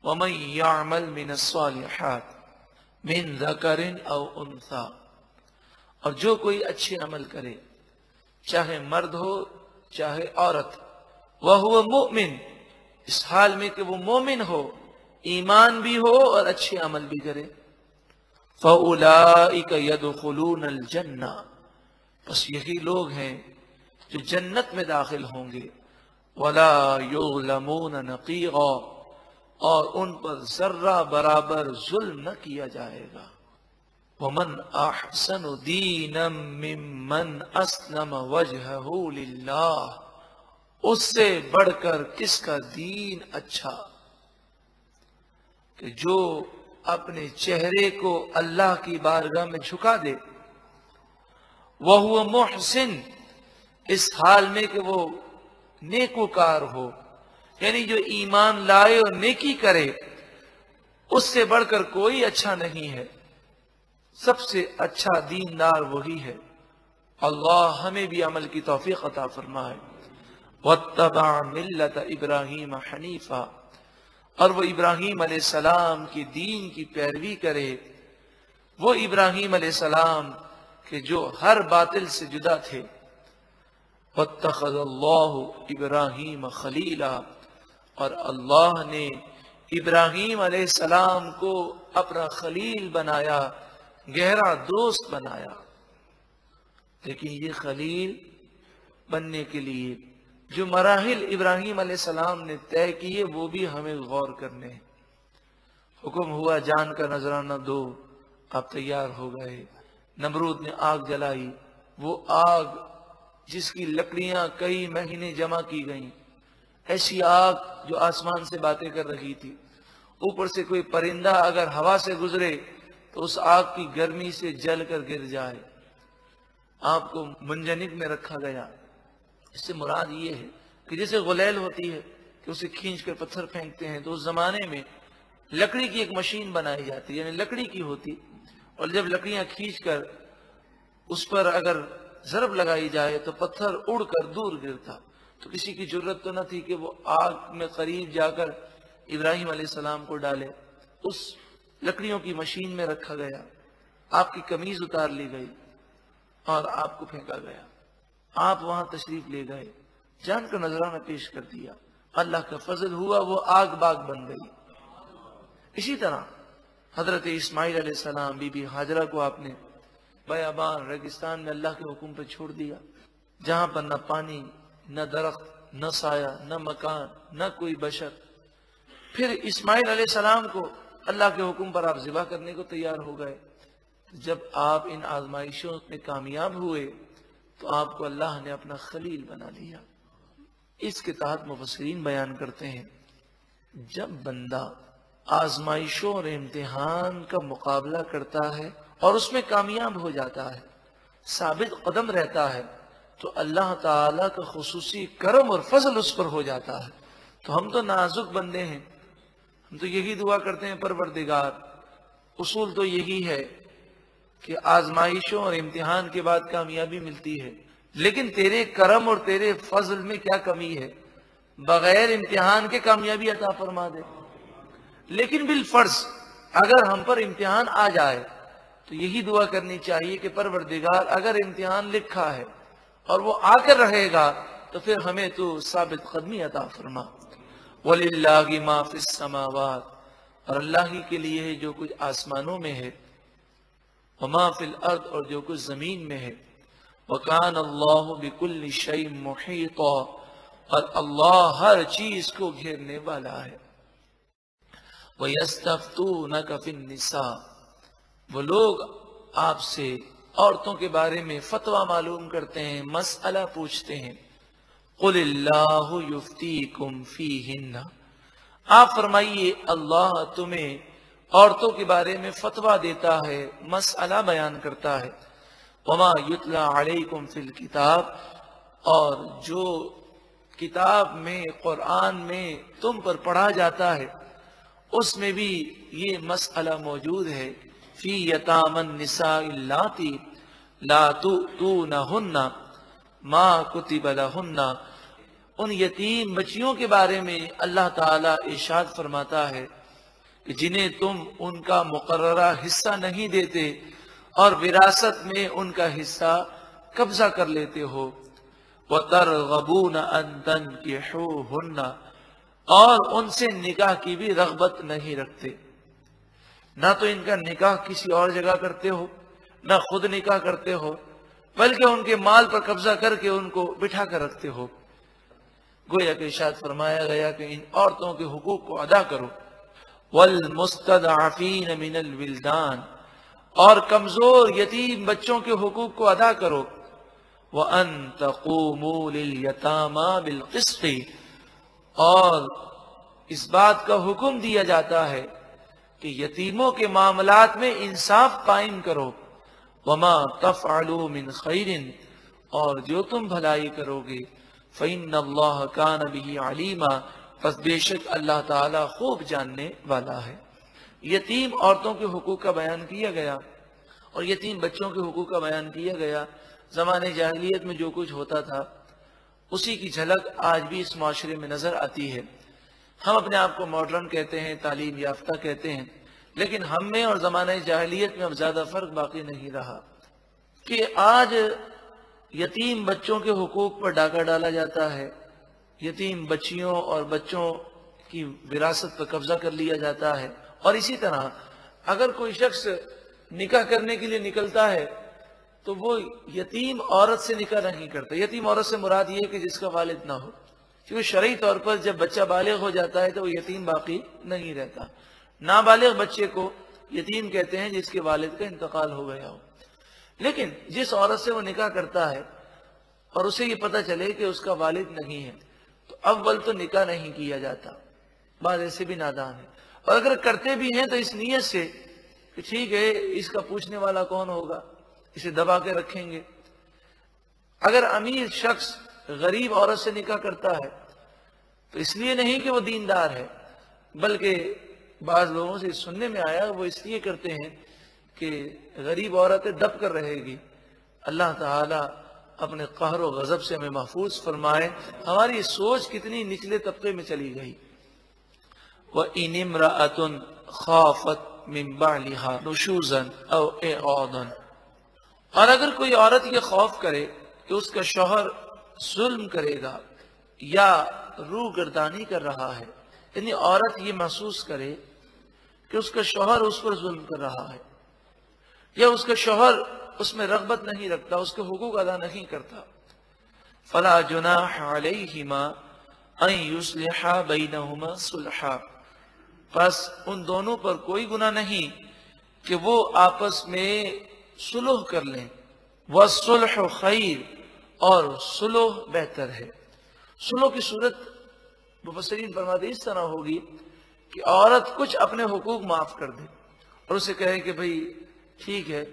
وَمَن يَعْمَلْ مِنَ الصَّالِحَاتِ مِن ذَكَرٍ أَوْ أُنثَىٰ، اور جو کوئی اچھے عمل کرے چاہے مرد ہو چاہے عورت، وَهُوَ مُؤْمِن، اس حال میں کہ وہ مومن ہو، ایمان بھی ہو اور اچھے عمل بھی کرے، فَأُولَئِكَ يَدْخُلُونَ الْجَنَّةَ، بس یہی لوگ ہیں جو جنت میں داخل ہوں گے، وَلَا يُظْلَمُونَ نَقِيرًا، اور ان پر ذرہ برابر ظلم نہ کیا جائے گا، وَمَنْ أَحْسَنُ دِينًا مِّمَّنْ أَسْلَمَ وَجْهَهُ لِلَّهِ، اس سے بڑھ کر کس کا دین اچھا کہ جو اپنے چہرے کو اللہ کی بارگاہ میں جھکا دے، وَهُوَ مُحْسِن، اس حال میں کہ وہ نیکوکار ہو، یعنی جو ایمان لائے اور نیکی کرے، اس سے بڑھ کر کوئی اچھا نہیں ہے، سب سے اچھا دیندار وہی ہے۔ اللہ ہمیں بھی عمل کی توفیق عطا فرمائے۔ وَاتَّبَعَ مِلَّةَ إِبْرَاهِيمَ حَنِيفًا، اور وہ ابراہیم علیہ السلام کی دین کی پیروی کرے، وہ ابراہیم علیہ السلام کہ جو ہر باطل سے جدا تھے۔ وَاتَّخَذَ اللَّهُ إِبْرَاهِيمَ خَلِيلًا، اور اللہ نے ابراہیم علیہ السلام کو اپنا خلیل بنایا، گہرا دوست بنایا۔ لیکن یہ خلیل بننے کے لیے جو مراحل ابراہیم علیہ السلام نے طے کیے وہ بھی ہمیں غور کرنے ہیں۔ حکم ہوا جان کا نذرانہ دو، آپ تیار ہو گئے۔ نمرود نے آگ جلائی، وہ آگ جس کی لکڑیاں کئی مہینے جمع کی گئیں، ایسی آگ جو آسمان سے باتیں کر رہی تھی، اوپر سے کوئی پرندہ اگر ہوا سے گزرے تو اس آگ کی گرمی سے جل کر گر جائے۔ آپ کو منجنیق میں رکھا گیا، اس سے مراد یہ ہے کہ جیسے غلیل ہوتی ہے کہ اسے کھینچ کر پتھر پھینکتے ہیں، تو اس زمانے میں لکڑی کی ایک مشین بنائی جاتی، یعنی لکڑی کی ہوتی، اور جب لکڑیاں کھینچ کر اس پر اگر ضرب لگائی جائے تو پتھر اڑ کر دور گرتا، تو کسی کی جرت تو نہ تھی کہ وہ آگ میں قریب جا کر ابراہیم علیہ السلام کو ڈالے۔ اس لکڑیوں کی مشین میں رکھا گیا، آپ کی قمیض اتار لی گئی اور آپ کو پھینکا گیا، آپ وہاں تشریف لے گئے، جان کا نذرانہ پیش کر دیا، اللہ کا فضل ہوا، وہ آگ باغ بن گئی۔ اسی طرح حضرت اسماعیل علیہ السلام، بی بی ہاجرہ کو آپ نے بیابان ریگستان میں اللہ کے حکم پہ چھوڑ دیا، جہاں پر نہ پانی، نہ درخت، نہ سایہ، نہ مکان، نہ کوئی بشر۔ پھر اسماعیل علیہ السلام کو اللہ کے حکم پر آپ ذبح کرنے کو تیار ہو گئے۔ جب آپ ان آزمائشوں میں کامیاب ہوئے تو آپ کو اللہ نے اپنا خلیل بنا لیا۔ اس کے تحت مفسرین بیان کرتے ہیں، جب بندہ آزمائشوں اور امتحان کا مقابلہ کرتا ہے اور اس میں کامیاب ہو جاتا ہے، ثابت قدم رہتا ہے، تو اللہ تعالیٰ کا خصوصی کرم اور فضل اس پر ہو جاتا ہے۔ تو ہم تو نازک بندے ہیں، ہم تو یہی دعا کرتے ہیں، پروردگار، اصول تو یہی ہے کہ آزمائشوں اور امتحان کے بعد کامیابی ملتی ہے، لیکن تیرے کرم اور تیرے فضل میں کیا کمی ہے، بغیر امتحان کے کامیابی عطا فرما دے۔ لیکن بالفرض اگر ہم پر امتحان آ جائے تو یہی دعا کرنی چاہیے کہ پروردگار اگر امتحان لکھا ہے اور وہ آ کر رہے گا تو پھر ہمیں تو ثابت قدمی عطا فرما۔ وَلِلَّهِ مَا فِي السَّمَاوَاتِ، اور اللہ ہی کے لیے ہے جو کچھ آسمانوں میں ہے، وَمَا فِي الْأَرْضِ، اور جو کچھ زمین میں ہے، وَكَانَ اللَّهُ بِكُلِّ شَيْءٍ مُحِيطًا، اور اللہ ہر چیز کو گھیرنے والا ہے۔ وَيَسْتَفْتُونَكَ فِي النِّسَاءِ، وہ لوگ آپ سے عورتوں کے بارے میں فتویٰ معلوم کرتے ہیں، مسئلہ پوچھتے ہیں۔ قُلِ اللَّهُ يُفْتِيكُمْ فِيهِنَّ، آپ فرمائیے اللہ تمہیں عورتوں کے بارے میں فتویٰ دیتا ہے، مسئلہ بیان کرتا ہے۔ وَمَا يُتْلَى عَلَيْكُمْ فِي الْكِتَابِ، اور جو کتاب میں، قرآن میں تم پر پڑھا جاتا ہے اس میں بھی یہ مسئلہ موجود ہے۔ فی یتام النساء اللاتی لا تؤتونہن ما کتب لہن، ان یتیم بچیوں کے بارے میں اللہ تعالیٰ ارشاد فرماتا ہے کہ جنہیں تم ان کا مقررہ حصہ نہیں دیتے اور وراثت میں ان کا حصہ قبضہ کر لیتے ہو، وَتَرْغَبُونَ أَن تَنكِحُوهُنَّ، اور ان سے نکاح کی بھی رغبت نہیں رکھتے، نہ تو ان کا نکاح کسی اور جگہ کرتے ہو، نہ خود نکاح کرتے ہو، بلکہ ان کے مال پر قبضہ کر کے ان کو بٹھا کر رکھتے ہو۔ گویا کہ ارشاد فرمایا گیا کہ ان عورتوں کے حقوق کو ادا کرو۔ وَالْمُسْتَضْعَفِينَ مِنَ الْوِلْدَانِ، اور کمزور یتیم بچوں کے حقوق کو ادا کرو۔ وَأَن تَقُومُوا لِلْيَتَامَى بِالْقِسْطِ، اور اس بات کا حکم دیا جاتا ہے کہ یتیموں کے معاملات میں انصاف قائم کرو۔ وَمَا تَفْعَلُوا مِنْ خَيْرٍ، اور جو تم بھلائی کرو گے، فَإِنَّ اللَّهَ كَانَ بِهِ عَلِيمًا، پس بے شک اللہ تعالیٰ خوب جاننے والا ہے۔ یتیم عورتوں کے حقوق کا بیان کیا گیا اور یتیم بچوں کے حقوق کا بیان کیا گیا۔ زمانے جاہلیت میں جو کچھ ہوتا تھا اسی کی جھلک آج بھی اس معاشرے میں نظر آتی ہے۔ ہم اپنے آپ کو ماڈرن کہتے ہیں، تعلیم یافتہ کہتے ہیں، لیکن ہم میں اور زمانہ جاہلیت میں اب زیادہ فرق باقی نہیں رہا کہ آج یتیم بچوں کے حقوق پر ڈاکہ ڈالا جاتا ہے، یتیم بچیوں اور بچوں کی وراثت پر قبضہ کر لیا جاتا ہے۔ اور اسی طرح اگر کوئی شخص نکاح کرنے کے لیے نکلتا ہے تو وہ یتیم عورت سے نکاح نہیں کرتا۔ یتیم عورت سے مراد یہ ہے کہ جس کا والد نہ ہو، کیونکہ شرعی طور پر جب بچہ بالغ ہو جاتا ہے تو وہ یتیم باقی نہیں رہتا۔ نابالغ بچے کو یتیم کہتے ہیں جس کے والد کا انتقال ہو گیا ہو۔ لیکن جس عورت سے وہ نکاح کرتا ہے اور اسے یہ پتہ چلے کہ اس کا والد نہیں ہے تو اول تو نکاح نہیں کیا جاتا۔ بعض ایسے بھی نادان ہیں، اور اگر کرتے بھی ہیں تو اس نیت سے کہ ٹھیک ہے اس کا پوچھنے والا کون ہوگا، اسے دبا کے رکھیں گے۔ اگر امیر شخص غریب عورت سے نکاح کرتا ہے تو اس لیے نہیں کہ وہ دیندار ہے، بلکہ بعض لوگوں سے سننے میں آیا وہ اس لیے کرتے ہیں کہ غریب عورتیں دب کر رہے گی۔ اللہ تعالیٰ اپنے قہر و غضب سے ہمیں محفوظ فرمائے۔ ہماری سوچ کتنی نچلے طبقے میں چلی گئی۔ وَإِنِ امْرَأَةٌ خَافَتْ مِنْ بَعْلِهَا نُشُوزًا أَوْ إِعْرَاضًا، اور اگر کوئی عورت یہ خوف کرے کہ اس کا شوہر ظلم کرے گا یا روح گردانی کر رہا ہے، یعنی عورت یہ محسوس کرے کہ اس کا شوہر اس پر ظلم کر رہا ہے یا اس کا شوہر اس میں رغبت نہیں رکھتا، اس کے حقوق ادا نہیں کرتا، فَلَا جُنَاحَ عَلَيْهِمَا أَن يُصْلِحَا بَيْنَهُمَا صُلْحًا، پس ان دونوں پر کوئی گناہ نہیں کہ وہ آپس میں صلح کر لیں۔ وَالصُّلْحُ خَيْرٌ، اور صلح بہتر ہے۔ صلح کی صورت مفسرین فرماتے اس طرح ہوگی کہ عورت کچھ اپنے حقوق معاف کر دے اور اسے کہے کہ بھئی ٹھیک ہے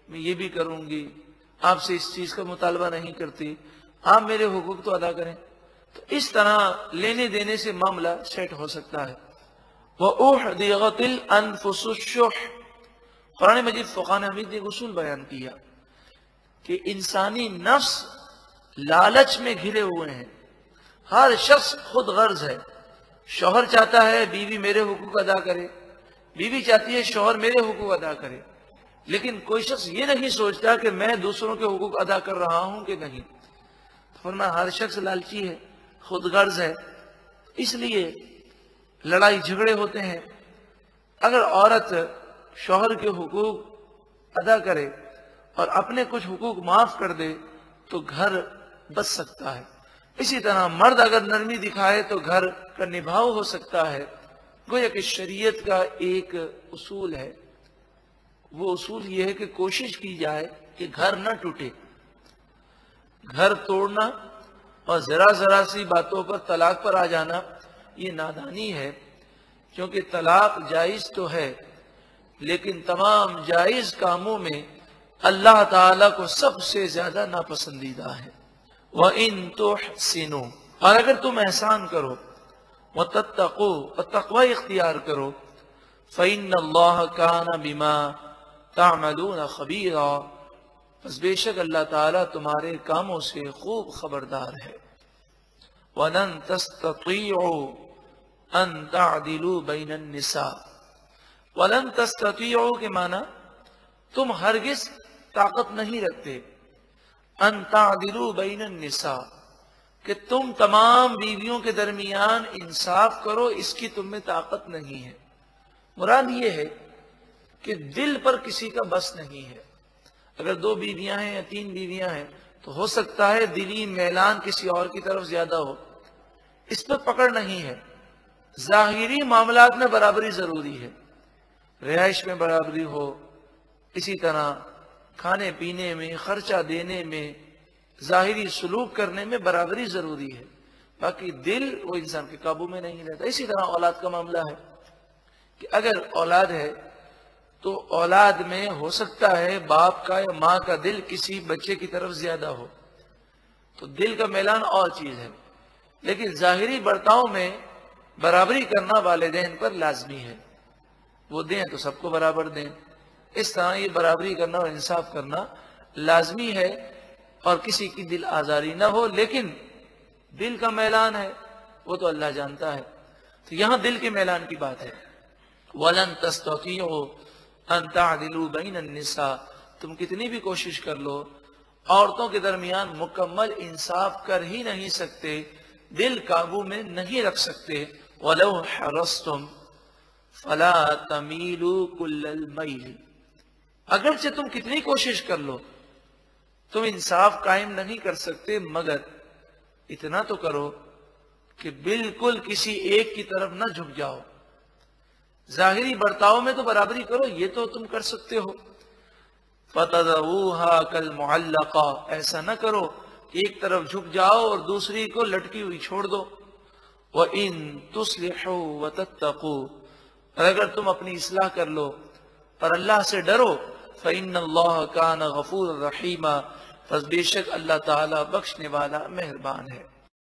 میں یہ بھی کروں گی، آپ سے اس چیز کا مطالبہ نہیں کرتی، آپ میرے حقوق تو ادا کریں، تو اس طرح لینے دینے سے معاملہ سیٹ ہو سکتا ہے۔ وَأُحْضِرَتِ الْأَنفُسُ الشُّحَّ، قرآن مجید فقہاء حمید نے ایک اصول بیان کیا کہ انسانی نفس لالچ میں گھرے ہوئے ہیں۔ ہر شخص خود غرض ہے، شوہر چاہتا ہے بیوی میرے حقوق ادا کرے، بیوی چاہتی ہے شوہر میرے حقوق ادا کرے، لیکن کوئی شخص یہ نہیں سوچتا کہ میں دوسروں کے حقوق ادا کر رہا ہوں کہ نہیں۔ فرمایا ہر شخص لالچی ہے، خود غرض ہے، اس لیے لڑائی جھگڑے ہوتے ہیں۔ اگر عورت شوہر کے حقوق ادا کرے اور اپنے کچھ حقوق معاف کر دے تو گھر بچ سکتا ہے۔ اسی طرح مرد اگر نرمی دکھائے تو گھر کا نبھاؤ ہو سکتا ہے۔ گویا کہ شریعت کا ایک اصول ہے، وہ اصول یہ ہے کہ کوشش کی جائے کہ گھر نہ ٹوٹے۔ گھر توڑنا اور ذرا سی باتوں پر طلاق پر آ جانا یہ نادانی ہے، کیونکہ طلاق جائز تو ہے لیکن تمام جائز کاموں میں اللہ تعالیٰ کو سب سے زیادہ ناپسندیدہ ہے۔ وَإِن تُحْسِنُوا، اور اگر تم احسان کرو، وَتَتَّقُوا، اور تقوی اختیار کرو، فَإِنَّ اللَّهَ كَانَ بِمَا تَعْمَلُونَ خَبِيرًا، بس بے شک اللہ تعالیٰ تمہارے کاموں سے خوب خبردار ہے۔ وَلَن تَسْتَطِيعُوا أَن تَعْدِلُوا بَيْنَ النِّسَاءِ، وَلَن تَسْتَطِيعُوا کے معنی تم ہرگز طاقت نہیں رکھتے ان تعدلوا بین النساء کہ تم تمام بیویوں کے درمیان انصاف کرو، اس کی تم میں طاقت نہیں ہے۔ مراد یہ ہے کہ دل پر کسی کا بس نہیں ہے۔ اگر 2 بیویاں ہیں یا 3 بیویاں ہیں تو ہو سکتا ہے دلی میلان کسی اور کی طرف زیادہ ہو، اس پر پکڑ نہیں ہے۔ ظاہری معاملات میں برابری ضروری ہے، رہائش میں برابری ہو، اسی طرح کھانے پینے میں، خرچہ دینے میں، ظاہری سلوک کرنے میں برابری ضروری ہے، باقی دل وہ انسان کے قابو میں نہیں رہتا۔ اسی طرح اولاد کا معاملہ ہے کہ اگر اولاد ہے تو اولاد میں ہو سکتا ہے باپ کا یا ماں کا دل کسی بچے کی طرف زیادہ ہو، تو دل کا میلان اور چیز ہے، لیکن ظاہری برتاؤ میں برابری کرنا والدین پر لازمی ہے۔ وہ دیں تو سب کو برابر دیں، اس طرح یہ برابری کرنا اور انصاف کرنا لازمی ہے، اور کسی کی دل آزاری نہ ہو۔ لیکن دل کا میلان ہے وہ تو اللہ جانتا ہے، تو یہاں دل کے میلان کی بات ہے۔ وَلَن تَسْتَطِيعُوا أَن تَعْدِلُوا بَيْنَ النِّسَاءِ تم کتنی بھی کوشش کر لو عورتوں کے درمیان مکمل انصاف کر ہی نہیں سکتے، دل قابو میں نہیں رکھ سکتے۔ وَلَوْ حَرَصْتُمْ فَلَا تَمِيلُوا كُلَّ الْمَيْلِ اگرچہ تم کتنی کوشش کر لو تم انصاف قائم نہیں کر سکتے، مگر اتنا تو کرو کہ بالکل کسی ایک کی طرف نہ جھک جاؤ۔ ظاہری برتاؤ میں تو برابری کرو، یہ تو تم کر سکتے ہو۔ فَتَذَرُوهَا كَالْمُعَلَّقَةِ ایسا نہ کرو کہ ایک طرف جھک جاؤ اور دوسری کو لٹکی ہوئی چھوڑ دو۔ وَإِن تُصْلِحُوا وَتَتَّقُوا اور اگر تم اپنی اصلاح کر لو اور اللہ سے ڈرو، فَإِنَّ اللَّهَ كَانَ غَفُورًا رَحِيمًا پس بے شک اللہ تعالیٰ بخشنے والا مہربان ہے۔